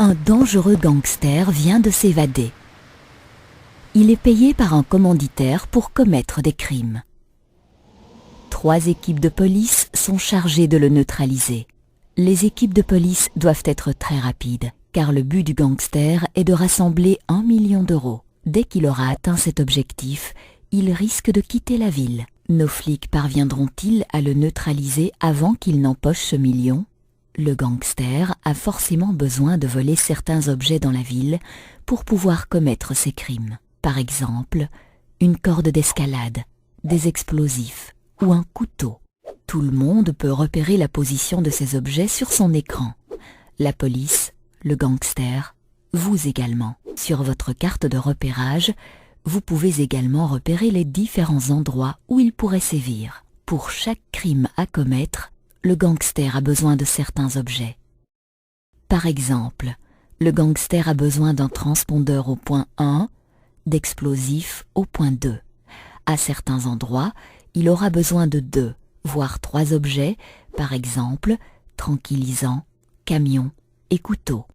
Un dangereux gangster vient de s'évader. Il est payé par un commanditaire pour commettre des crimes. 3 équipes de police sont chargées de le neutraliser. Les équipes de police doivent être très rapides, car le but du gangster est de rassembler 1 million d'euros. Dès qu'il aura atteint cet objectif, il risque de quitter la ville. Nos flics parviendront-ils à le neutraliser avant qu'il n'empoche ce million ? Le gangster a forcément besoin de voler certains objets dans la ville pour pouvoir commettre ses crimes. Par exemple, une corde d'escalade, des explosifs ou un couteau. Tout le monde peut repérer la position de ces objets sur son écran. La police, le gangster, vous également. Sur votre carte de repérage, vous pouvez également repérer les différents endroits où il pourrait sévir. Pour chaque crime à commettre, le gangster a besoin de certains objets. Par exemple, le gangster a besoin d'un transpondeur au point 1, d'explosifs au point 2. À certains endroits, il aura besoin de 2, voire 3 objets, par exemple, tranquillisants, camions et couteaux.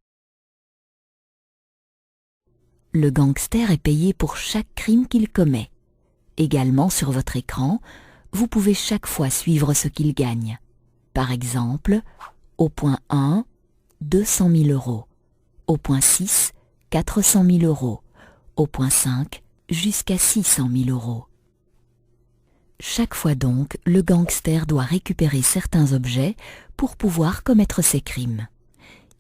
Le gangster est payé pour chaque crime qu'il commet. Également sur votre écran, vous pouvez chaque fois suivre ce qu'il gagne. Par exemple, au point 1, 200 000 euros. Au point 6, 400 000 euros. Au point 5, jusqu'à 600 000 euros. Chaque fois donc, le gangster doit récupérer certains objets pour pouvoir commettre ses crimes.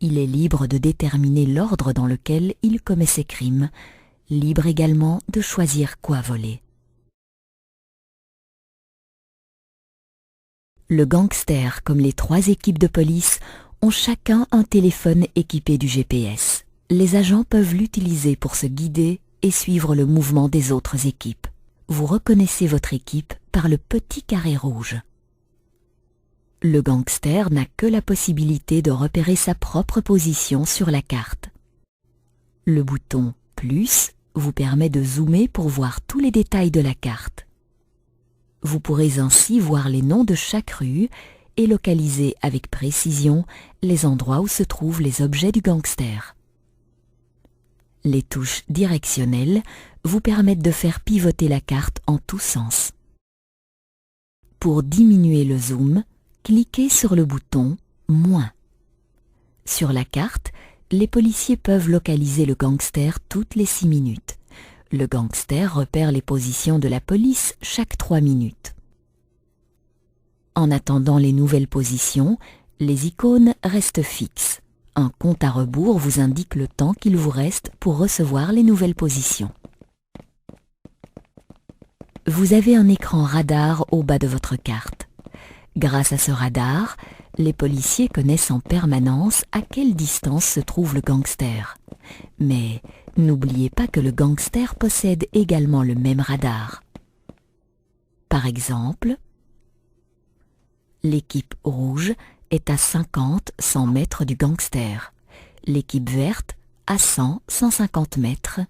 Il est libre de déterminer l'ordre dans lequel il commet ses crimes, libre également de choisir quoi voler. Le gangster, comme les 3 équipes de police, ont chacun un téléphone équipé du GPS. Les agents peuvent l'utiliser pour se guider et suivre le mouvement des autres équipes. Vous reconnaissez votre équipe par le petit carré rouge. Le gangster n'a que la possibilité de repérer sa propre position sur la carte. Le bouton « Plus » vous permet de zoomer pour voir tous les détails de la carte. Vous pourrez ainsi voir les noms de chaque rue et localiser avec précision les endroits où se trouvent les objets du gangster. Les touches directionnelles vous permettent de faire pivoter la carte en tous sens. Pour diminuer le zoom, cliquez sur le bouton « Moins ». Sur la carte, les policiers peuvent localiser le gangster toutes les 6 minutes. Le gangster repère les positions de la police chaque 3 minutes. En attendant les nouvelles positions, les icônes restent fixes. Un compte à rebours vous indique le temps qu'il vous reste pour recevoir les nouvelles positions. Vous avez un écran radar au bas de votre carte. Grâce à ce radar, les policiers connaissent en permanence à quelle distance se trouve le gangster. Mais n'oubliez pas que le gangster possède également le même radar. Par exemple, l'équipe rouge est à 50-100 mètres du gangster, l'équipe verte à 100-150 mètres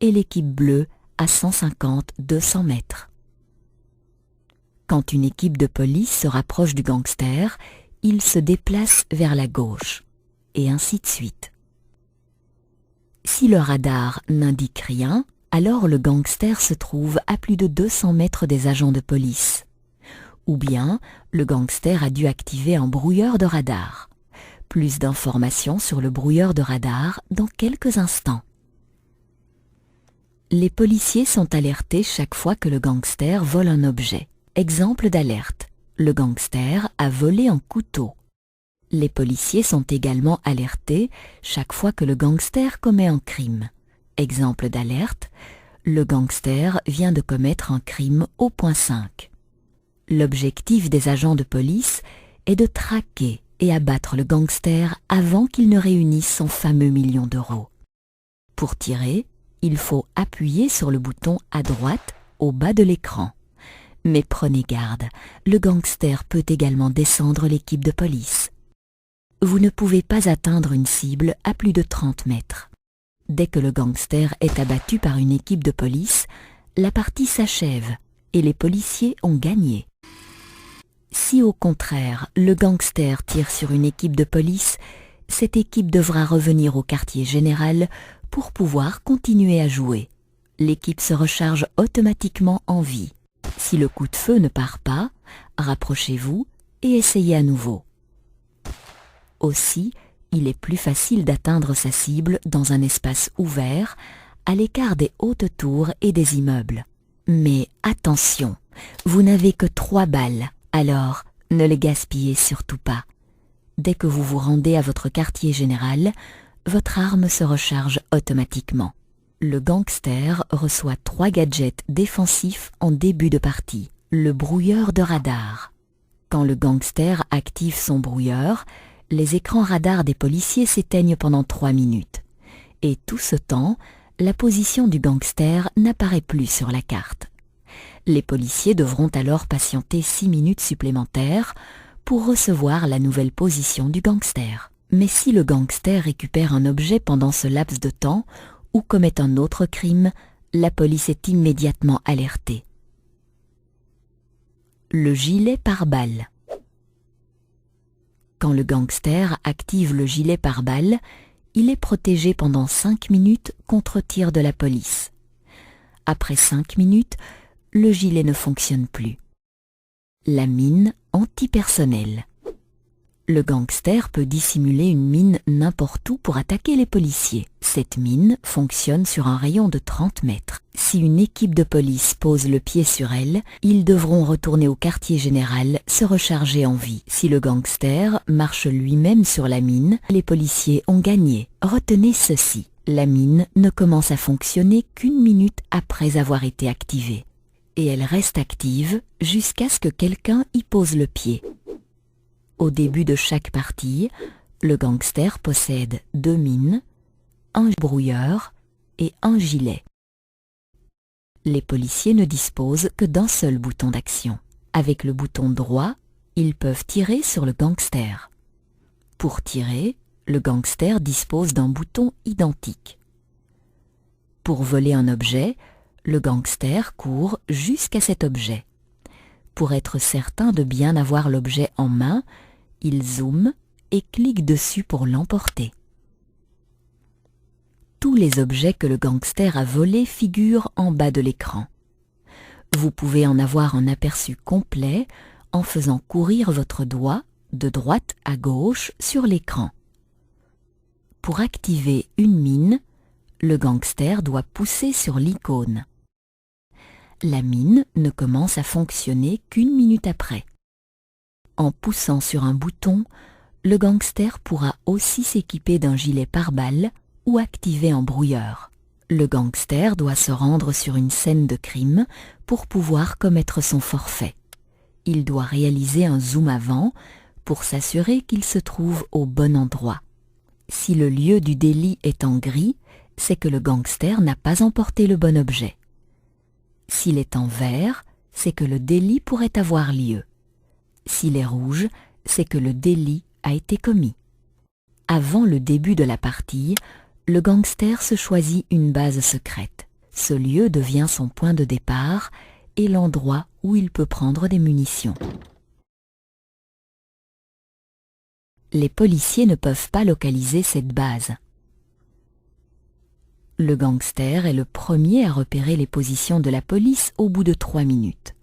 et l'équipe bleue à 150-200 mètres. Quand une équipe de police se rapproche du gangster, il se déplace vers la gauche, et ainsi de suite. Si le radar n'indique rien, alors le gangster se trouve à plus de 200 mètres des agents de police. Ou bien, le gangster a dû activer un brouilleur de radar. Plus d'informations sur le brouilleur de radar dans quelques instants. Les policiers sont alertés chaque fois que le gangster vole un objet. Exemple d'alerte, le gangster a volé un couteau. Les policiers sont également alertés chaque fois que le gangster commet un crime. Exemple d'alerte, le gangster vient de commettre un crime au point 5. L'objectif des agents de police est de traquer et abattre le gangster avant qu'il ne réunisse son fameux million d'euros. Pour tirer, il faut appuyer sur le bouton à droite au bas de l'écran. Mais prenez garde, le gangster peut également descendre l'équipe de police. Vous ne pouvez pas atteindre une cible à plus de 30 mètres. Dès que le gangster est abattu par une équipe de police, la partie s'achève et les policiers ont gagné. Si au contraire, le gangster tire sur une équipe de police, cette équipe devra revenir au quartier général pour pouvoir continuer à jouer. L'équipe se recharge automatiquement en vie. Si le coup de feu ne part pas, rapprochez-vous et essayez à nouveau. Aussi, il est plus facile d'atteindre sa cible dans un espace ouvert, à l'écart des hautes tours et des immeubles. Mais attention, vous n'avez que 3 balles, alors ne les gaspillez surtout pas. Dès que vous vous rendez à votre quartier général, votre arme se recharge automatiquement. Le gangster reçoit 3 gadgets défensifs en début de partie. Le brouilleur de radar. Quand le gangster active son brouilleur, les écrans radars des policiers s'éteignent pendant 3 minutes. Et tout ce temps, la position du gangster n'apparaît plus sur la carte. Les policiers devront alors patienter 6 minutes supplémentaires pour recevoir la nouvelle position du gangster. Mais si le gangster récupère un objet pendant ce laps de temps ou commet un autre crime, la police est immédiatement alertée. Le gilet pare-balles. Quand le gangster active le gilet pare-balles, il est protégé pendant 5 minutes contre tir de la police. Après 5 minutes, le gilet ne fonctionne plus. La mine antipersonnelle. Le gangster peut dissimuler une mine n'importe où pour attaquer les policiers. Cette mine fonctionne sur un rayon de 30 mètres. Si une équipe de police pose le pied sur elle, ils devront retourner au quartier général, se recharger en vie. Si le gangster marche lui-même sur la mine, les policiers ont gagné. Retenez ceci, la mine ne commence à fonctionner qu'1 minute après avoir été activée. Et elle reste active jusqu'à ce que quelqu'un y pose le pied. Au début de chaque partie, le gangster possède 2 mines, un brouilleur et un gilet. Les policiers ne disposent que d'un seul bouton d'action. Avec le bouton droit, ils peuvent tirer sur le gangster. Pour tirer, le gangster dispose d'un bouton identique. Pour voler un objet, le gangster court jusqu'à cet objet. Pour être certain de bien avoir l'objet en main, il zoome et clique dessus pour l'emporter. Tous les objets que le gangster a volés figurent en bas de l'écran. Vous pouvez en avoir un aperçu complet en faisant courir votre doigt de droite à gauche sur l'écran. Pour activer une mine, le gangster doit pousser sur l'icône. La mine ne commence à fonctionner qu'1 minute après. En poussant sur un bouton, le gangster pourra aussi s'équiper d'un gilet pare-balles ou activer un brouilleur. Le gangster doit se rendre sur une scène de crime pour pouvoir commettre son forfait. Il doit réaliser un zoom avant pour s'assurer qu'il se trouve au bon endroit. Si le lieu du délit est en gris, c'est que le gangster n'a pas emporté le bon objet. S'il est en vert, c'est que le délit pourrait avoir lieu. S'il est rouge, c'est que le délit a été commis. Avant le début de la partie, le gangster se choisit une base secrète. Ce lieu devient son point de départ et l'endroit où il peut prendre des munitions. Les policiers ne peuvent pas localiser cette base. Le gangster est le premier à repérer les positions de la police au bout de 3 minutes.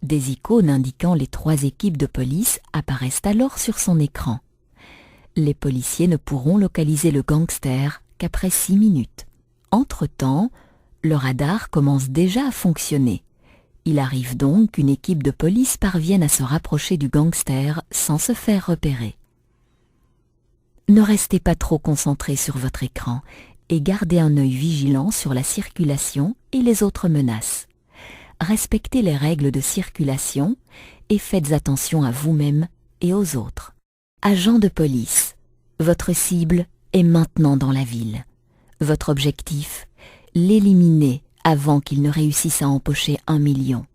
Des icônes indiquant les 3 équipes de police apparaissent alors sur son écran. Les policiers ne pourront localiser le gangster qu'après 6 minutes. Entre-temps, le radar commence déjà à fonctionner. Il arrive donc qu'une équipe de police parvienne à se rapprocher du gangster sans se faire repérer. Ne restez pas trop concentré sur votre écran et gardez un œil vigilant sur la circulation et les autres menaces. Respectez les règles de circulation et faites attention à vous-même et aux autres. Agent de police, votre cible est maintenant dans la ville. Votre objectif, l'éliminer avant qu'il ne réussisse à empocher 1 million.